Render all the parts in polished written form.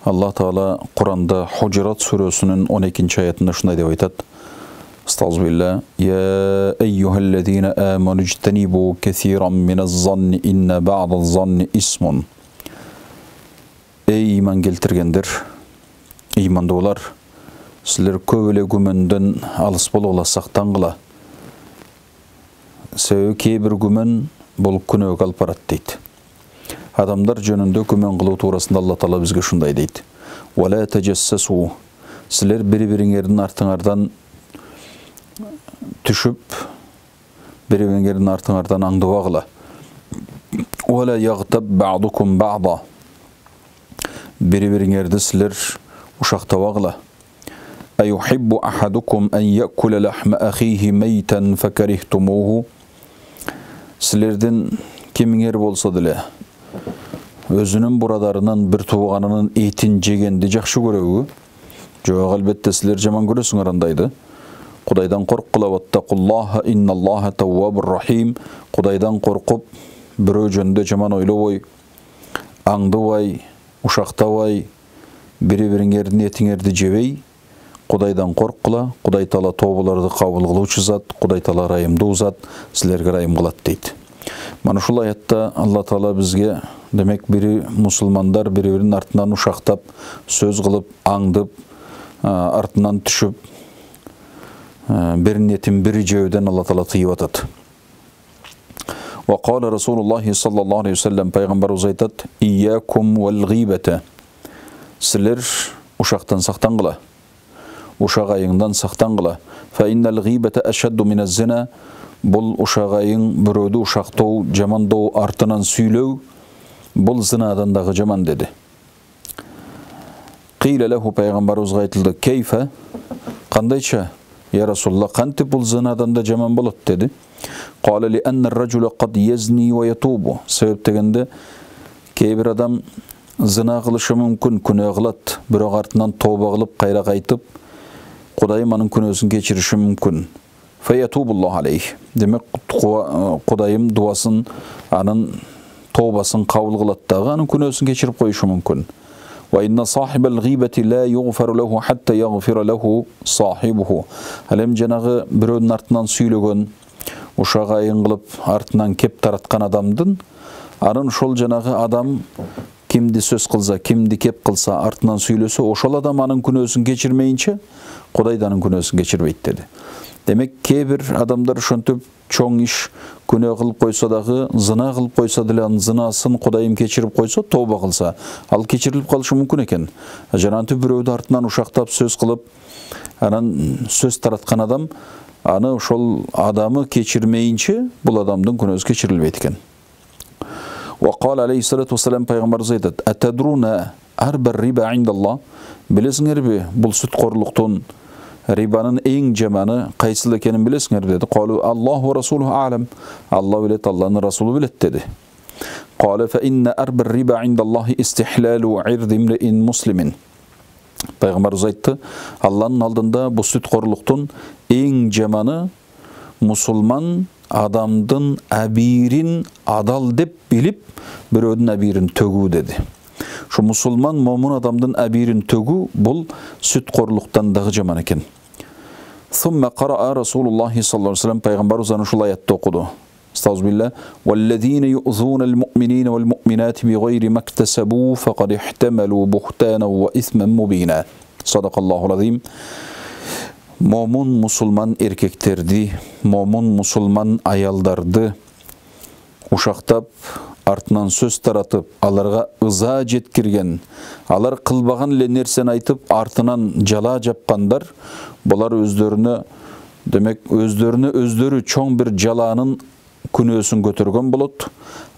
Allah Taala Kur'an'da Hucurat suresinin 12. ayetinde şunday dep aytat. Estağfirullah. Ya eyyuhellezine amanu ijtenibu kesiran minez-zanni inne ba'daz-zanni ismun. Ey iman keltirgendir, imanda olar. Sizler köp gümenden alыс bolgula saktangıla. Sebebi kebir gümen bol күнөөгө алып барат дейт. Адамдар жөнүндө күмөн кылуу туурасында Алла Таала бизге шундай дейт. Вала тажассасу. Силер бири-бириңердин артыңардан түшүп, бири-бириңердин артыңардан аңдыбагыла. Вала ягтаб ба'дукум ба'да. Бири-бириңерди силер ушактабагыла. Аюхиббу ахадукум ан якула лахма ахихи мейтан факарихтумуху. Силердин кимиңер болсо деле өзүнүн бурадарынан бир тууганынын этин жегенди жакшы көрөбү? Жок, албетте силер жаман көрөсүңөр андайды. Кудайдан корккула, ваттакуллаха инналлаха таввабур рахим. Кудайдан коркуп, бирөө жөнүндө жаман ойлобой, аңдыбай, ушактабай, бири-бириңердин этиңерди жебей, Кудайдан корккула. Кудай Таала тообаларды кабыл кылуучу зат, Кудай Таала райымдуу зат, силерге райым кылат дейт. Мана ушул аятта Алла Таала бизге демек бири мусулмандар бири-биринин артынан ушактап, сөз кылып, аңдып, артынан түшүп, биринин этин бири жөөдөн Алла Таала тыйып атат. Ва кала Расулуллахи саллаллаху алейхи ва саллям пайгамбарыбыз айтат: "Iyyakum wal ghibata." Силер ушактан сактангыла. Ушагайыңдан сактангыла. Fa innal ghibata ashaddu min az-zina. Бул ушагайың бирөөдү ушактоо, жамандоо, артынан сүйлөө, бул зинадан дагы жаман деди. Кыйла лаху пайгамбарыбызга айтылды: "Кейфа?" Кандайча? Я Расулуллах, кантип бул зинадан да жаман болот деди. Кала ли анна ar-rajula qad yazni wa yatubu. Себеп дегенде кейбир адам зина кылышы мүмкүн, күнөө кылат, бирок артынан тооба кылып, кайра кайтып, Кудайым анын күнөөсүн кечириши мүмкүн. Фаятубуллаху алейх. Демек Кудайым дуасын, анын тообасын кабыл кылат дагы, анын күнөөсүн кечирип коюшу мүмкүн. Ва инна сахибал гибати ла югфару лаху хатта ягфира лаху сахибуху. Алем жанагы бирөөнүн артынан сүйлөгөн, ушагайын кылып, артынан кеп тараткан адамдын, анын ошол жанагы адам кимди сөз кылса, кимди кеп кылса, артынан сүйлөсө, ошол адам анын күнөөсүн кечирмейинче Кудай да анын күнөөсүн кечирбейт деди. Демек кейбир адамдар ошентип чоң иш күнөө кылып койсо дагы, зына кылып койсо деле, анын зынасын Кудайым кечирип койсо, тооба кылса, ал кечирилип калышы мүмкүн экен. Жанантип бирөөдү артынан ушактап сөз кылып, анан сөз тараткан адам, аны ошол адамы кечирмейинче бул адамдын күнөөсү кечирилбейт экен. Ва кала алейхиссалату вассалам пайгамбарыбыз айтат: "Атадруна арбар риба индаллах?" Билесиңерби, бул сүткорлуктун, рибанын эң жаманы кайсыл экенин билесиңер деди. Калу Аллаху ва расулуху а'лам. Алла билет, Алланын расулу билет деди. Кала фа инна арбар риба индаллахи истихлалу ирди имриин муслимин. Пайгамбарыбыз айтты: Алланын алдында бул сүткорлуктун эң жаманы мусулман адамдын абирин адал деп билип, бирөөдүн абирин төгүү деди. Шу мусулман момун адамдын абирин төгүү бул сүткорлуктан дагы жаман экен. Сумма караа Расулуллахи саллаллаху алейхи ва саллям пайгамбарыбыз ушул аятты окуду. Estağfirullah. وَالَّذِينَ يُؤْذُونَ الْمُؤْمِنِينَ وَالْمُؤْمِنَاتِ بِغَيْرِ مَا اكْتَسَبُوا فَقَدِ احْتَمَلُوا بُهْتَانًا وَإِثْمًا مُبِينًا. Sadaqallahul azim. Momun musulman erkekтерди, momun musulman ayaldарды ушактап, артынан сөз таратып, аларга ыза жеткирген, алар кылбаган эле нерсени айтып, артынан жала жапкандар, булар өздөрүнө, демек өздөрү чоң бир жалаанын күнөөсүн көтөргөн болот,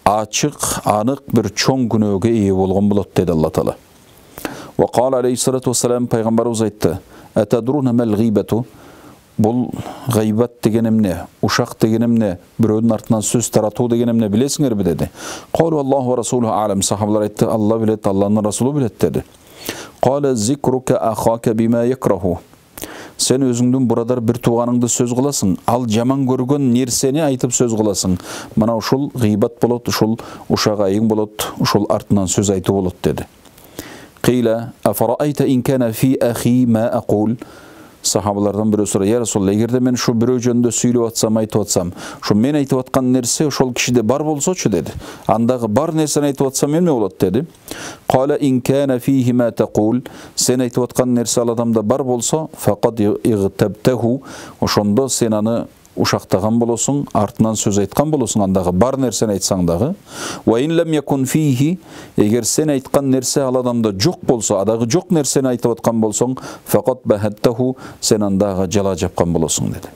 ачык, анык бир чоң күнөөгө ээ болгон болот деди Алла Таала. Ва кала алейхиссалату вассалам пайгамбарыбыз айтты: "Атадруна мал гибату?" Бул гайбат деген эмне? Ушак деген эмне? Бирөөдүн артынан сөз таратуу деген эмне билесиңерби деди. Калу Аллаху ва расулуху а'лам. Сахабалар айтты: Алла билет, Алланын расулу билет деди. Кала зикрука ахака бима якраху. Сен өзүңдүн бурадар бир тууганыңды сөз кыласың, ал жаман көргөн нерсени айтып сөз кыласың. Мана ушул гыйбат болот, ушул ушагайың болот, ушул артынан сөз айтуу болот деди. Qila afara'ayta in kana fi akhi ma aqul. Сахабалардан біреу сұрайды: "Я Расулалла, егерде мен шу біреу жөнінде сөйлеп атсам, айтып атсам, шу мен айтып атқан нәрсе ошол кишиде бар болсочу" деді. Андағы бар нәрсені айтып атсам эмне болот деді. Qala in kana fihi ma taqul. Сен айтып атқан нәрсе ал адамда бар болса, faqad igtabtahu. Ошондо сен аны ушактаган болосуң, артынан сөз айткан болосуң, андағы бар нәрсени айтсаң дагы. Wa in lam yakun fihi. Егер сен айткан нәрсе ал адамда жок болсо, адагы жок нәрсени айтып аткан болсоң, faqad bahattahu. Сен андагы жала жапкан болосуң деді.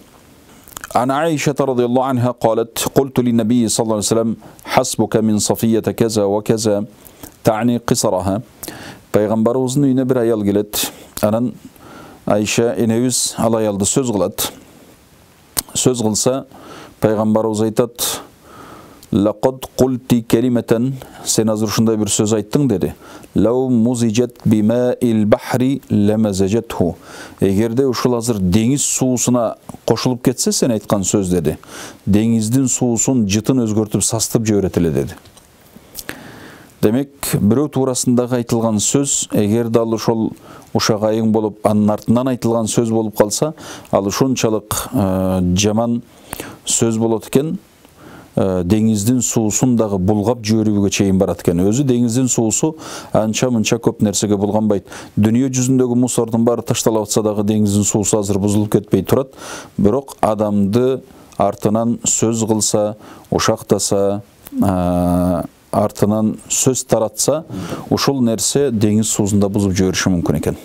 عن عائشة رضي الله عنها قالت: قلت للنبي صلى الله عليه وسلم: حسبك من صفية كذا وكذا، تعني قصرها. Пайғамбарыбыздың үйіне бір аял келет. Анан Айша энебиз ал аялды сөз кылат. Сөз кылса, пайғамбарыбыз айтат: "Лaqad qulti kalimatan", сен азыр ушундай бир сөз айттың деді. "Лау музижат бимаил бахри ламазажатху". Эгерде ушул азыр деңиз суусуна кошулуп кетсе, сен айткан сөз деді, деңиздин суусун жытын өзгөртүп састып жиберет эле деді. Демек, бирөө туурасындагы айтылган сөз, эгер дал ошол ушагайың болуп, анын артынан айтылган сөз болуп калса, ал ушунчалык жаман сөз болот экен, деңиздин суусун дагы булгап жиберүүгө чейин барат экен. Өзү деңиздин суусу анча-мынча көп нерсеге булганбайт. Дүйнө жүзүндөгү мусордун баары ташталып атса дагы деңиздин суусу азыр бузулуп кетпей турат. Бирок адамды артынан сөз кылса, ушактаса, артынан сөз таратса, ушул нерсе деңиз суусунда бузуп жибериши мүмкүн экен.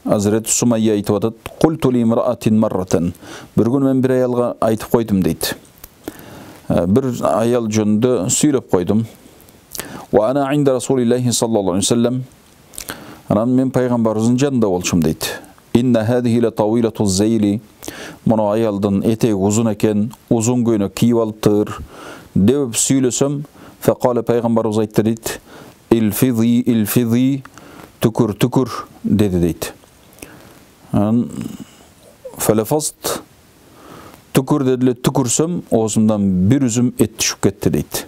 Азрет Сумайя айтып атат: "Qultu li imra'atin marratan". Bir gün мен bir аялга айтып койдум дейт. Bir аял жөнүндө сүйлөп койдум. "Wa ana 'inda Rasulillahi sallallahu aleyhi ve sellem". Анан мен пайгамбарыбыздын жанында болчум дейт. "Inna hadhihi la tawilatu az-zayli". Муну аялдын этеги узун экен, узун көйнөк кийип алыптыр деп сүйлөсөм, faqala пайгамбарыбыз айтты дейт: "Ilfidhi ilfidhi", түкүр түкүр деди дейт. Фалафаст, түкүр дедиле, түкүрсөм, оозумдан бир үзүм эт түшүп кетти дейт.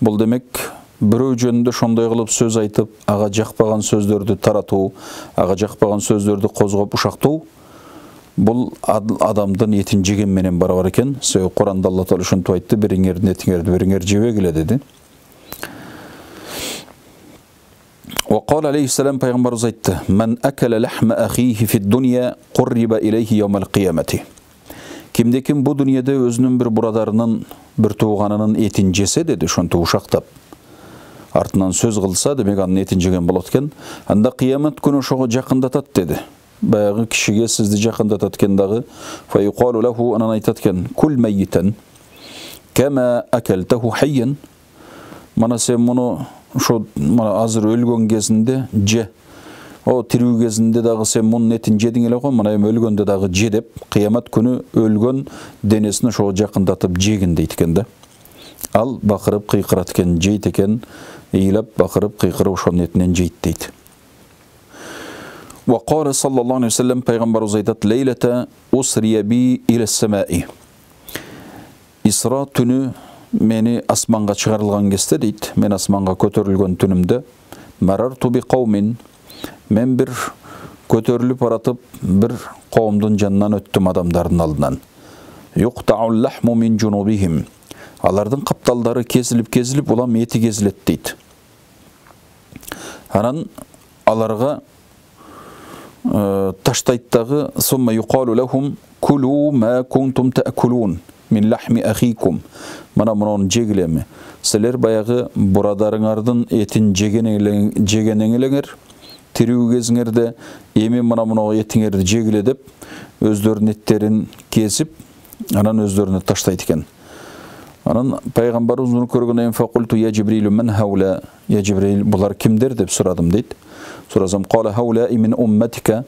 Бул демек, бирөө жөнүндө шондой кылып сөз айтып, ага жакпаган сөздөрдү таратуу, ага жакпаган сөздөрдү козгоп ушактоо, бул адамдын этин жеген менен барабар экен. Себеби Куранда Алла Таала ушинтип айтты: "Бириңердин этиңерди бириңер жебегиле" деди. وقال عليه السلام пайғамбарымыз айтты: "Ман акала лахма ахихи фи дунья қурриба илейхи яумал қиямати". Кимде-ким бу дүйнөдө өзүнүн бир бурадарынын, бир тууганынын этин жесе деди, ошонтип ушактап, артынан сөз кылса, демек анын этин жеген болот экен. Анда кыямат күнү ошого жакындатат деди. Баягы кишиге сизди жакындатат экен дагы. Фа юқалу лаху, анан айтат экен: "Кул майитан кама акалтаху хайян". Мана сен муну ошо азыр өлгөн кезинде же, тирүү кезинде дагы сен мунун этин жедиң эле го, мына эми өлгөндө дагы же деп, кыямат күнү өлгөн денесин ошого жакындатып жегин дейт экен да. Ал бакырып кыйкырат экен, жейт экен, ыйлап бакырып кыйкырып ошонун этинен жейт дейт. Wa qala sallallahu aleyhi ve sellem, пайгамбарыбыз айтат: "Лейлата усрия би иля самаи". Исра түнү мени асманга чыгарылган кезде дейт, мен асманга көтөрүлгөн түнүмдө, марарту би каумин, мен бир көтөрүлүп баратып, бир коомдун жанынан өттүм, адамдардын алдынан. Юктаул лахму мин жунубихим. Алардын капталдары кесилип, улам эти кесилет дейт. Анан аларга таштайт дагы: "Сумма юқалу лахум кулу ма кунтум таакулун мин лахми ахикум". Мана мунун жегилеми. Силер баягы бурадарыңардын этин жегениңер, тирүү кезиңерде эми мына муну этиңерди жегиле деп, өздөрүнүн эттерин кесип, анан өздөрүнө таштайт экен. Анан пайгамбарыбыз муну көргөндөн факульту: "Я Жибрил, мен хаула". "Я Жибрил, булар кимдер?" деп сурадым дейт. Сурасам: "Кала хаула мин умматика",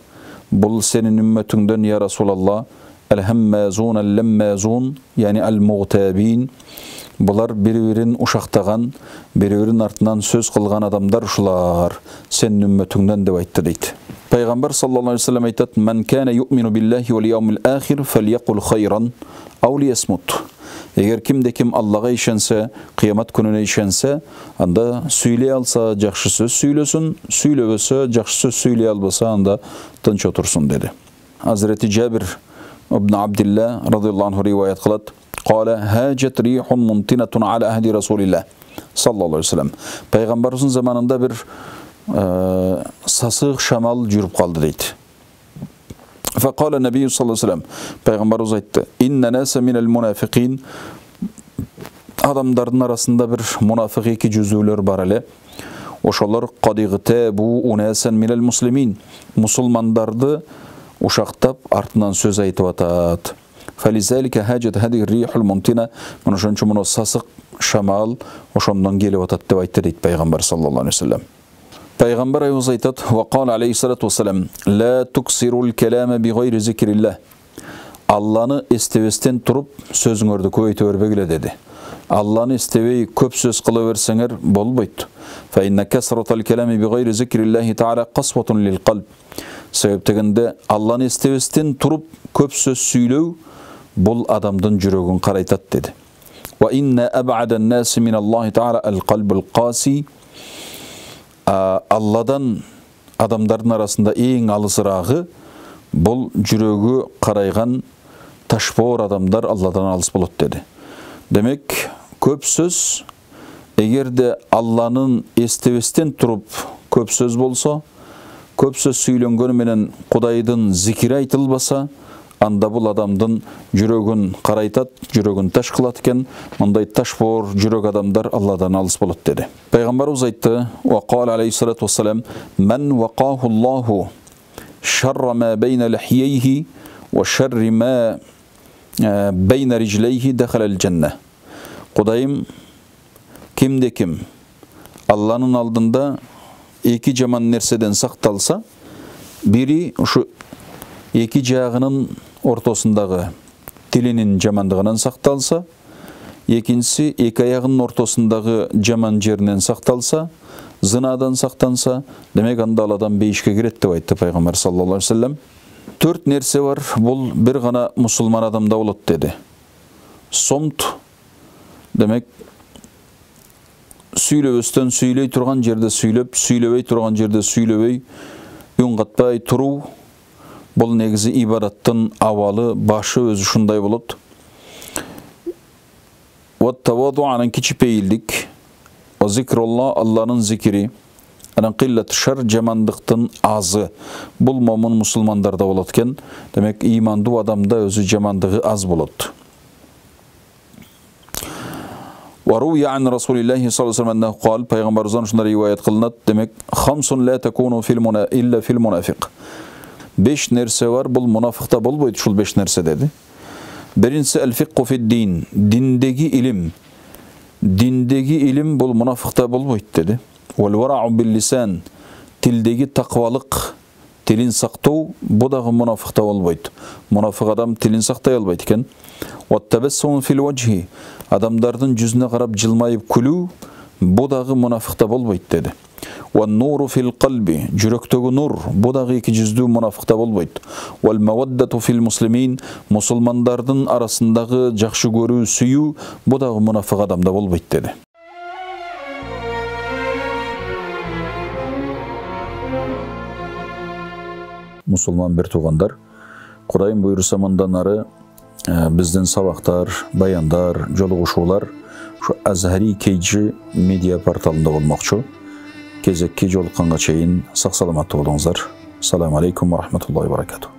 бул сенин умматыңдан, я Расулалла. "Ал-хаммазун ал-ламмазун", яни ал-мугтабин, булар бири-бирин ушактаган, бири-бирин артынан сөз кылган адамдар ушулар сенин умматыңдан деп айтты дейт. Пайгамбар саллаллаху алейхи ва саллям айтат: "Ман кана ю'мину биллахи вал яумил ахир фальяқул хайран ау лиясмут". Егер кимде-ким Аллаға ишенсе, қиямат күніне ишенсе, анда сөйлей алса, жақсы сөз сөйлесін, сөйлебесе, жақсы сөз сөйлей албаса, анда тыныш отырсын деді. Hazreti Jabir ibn Abdullah radıyallahu anh rivayet kılat. Qala hajat rihun muntinatun ala ahdi Rasulillah sallallahu aleyhi ve sellem. Peygamberimizin zamanında bir sasıq şamal жүріп қалды дейді. Faqala Nebi sallallahu aleyhi ve sellem. Peygamberimiz aytты. Inna nasa minel munafiqin. Adamların arasında bir münafık iki cüzüler var ele. Oşalar qadiğte bu unasan minel muslimin. Musulmandardı uşaqtap артынан söz aytып атат. Фализалика хажат хадих рихул мунтина. Мына ошончо мына сасык шамал ошондон келип атат деп айтты дейт пайгамбар саллаллаху алейхи вассалам. Пайгамбар айыбыз айтат: "Ва қала алейхиссалату вассалам: ла туксирул калама бигайри зикриллах." Алланы эстебестен туруп сөзүңөрдү көбөйтө бербегиле деди. Алланы эстебей көп сөз кыла берсеңер болбойт. Фа инна касратал калами бигайри зикриллахи таала касватун лил қалб. Себеп дегенде Алланы эстебестен туруп көп сөз сүйлөү бул адамдын жүрөгүн карайтат деди. Ва инна аб'адан наси мин Аллахи таала ал қалбул qaси. Алладан адамдардын арасында эң алысырагы бул жүрөгү карайган ташбор адамдар Алладан алыс болот деди. Демек, көп сөз эгерде Алланын эстебестен туруп көп сөз болсо, көп сөз сүйлөнгөнү менен Кудайдын зикири айтылбаса, анда бул адамдын жүрөгүн карайтат, жүрөгүн таш кылат экен. Мындай ташбор жүрөк адамдар Алладан алыс болот деди. Пайгамбарыбыз айтты: "Ва қала алейхиссалату вассалам: "Ман вақаху Аллаху шарра ма бейна лихейхи ва шарри ма бейна риджлейхи дахала аль-джанна." Кудайым кимде-ким Алланын алдында эки жаман нерседен сакталса, бири ушу эки жагынын ортосундагы тилинин жамандыгынан сакталса, экинчиси эки аягынын ортосундагы жаман жеринен сакталса, зынадан сактанса, демек анда ал адам бейишке кирет деп айтты пайгамбар саллаллаху алейхи вассалам. 4 нерсе бар, бул бир гана мусулман адамда болот деди. Сомт, демек сүйлөбөстөн сүйлөй турган жерде сүйлөп, сүйлөбөй турган жерде сүйлөбөй, үн катпай туруу. Бұл негізі ибадаттың авалы, башы өзі шундай болот. Ваттаваду анан кичипейилдик. Ва зикрулла, Алланын зикири. Анан қиллат шар, жамандықтың азы. Бұл момын мусулмандарда болот кен. Демек, иманду адамда өзі жамандығы аз болот. Варуя ан Расулиллахи саллаллаху алейхи ва саллям қал, пайғамбарымыздан шундай риwayat кылынат. Демек, хамсун ла такуну илля фил мунафиқ. 5 нерсе бар, бұл мунафықта болбойт, шул 5 нерсе деди. Биринчиси ал-фиқху фид-дин, диндеги илим. Диндеги илим бұл мунафықта болбойт деди. Вал-варау бил-лисан, тилдеги тақвалык, тилин сактоо, бу дагы мунафықта болбойт. Мунафық адам тилин сактай албайт экен. Ват-табассум фил-вajhi, адамдардын жүзүнө карап жылмайып күлүү, бу дагы мунафықта болбойт деди. Ван-нуру фил-қалби, жүрөктөгү нур, бу дагы эки жүздүү мунафықта болбойт. Вал-маваддату фил-муслимин, мусулмандардын арасындагы жакшы көрүү, сүйүү, бу дагы мунафық адамда болбойт деди. Мусулман бир туугандар, Кудайым буйруса мындан ары биздин сабактар, баяндар, жолугушуулар ушу Azhari KG медиа порталында болмокчу. Кезекке жолукканга чейин сак саламаттуу болуңуздар. Ассаламу алейкум ва рахматуллахи ва баракатух.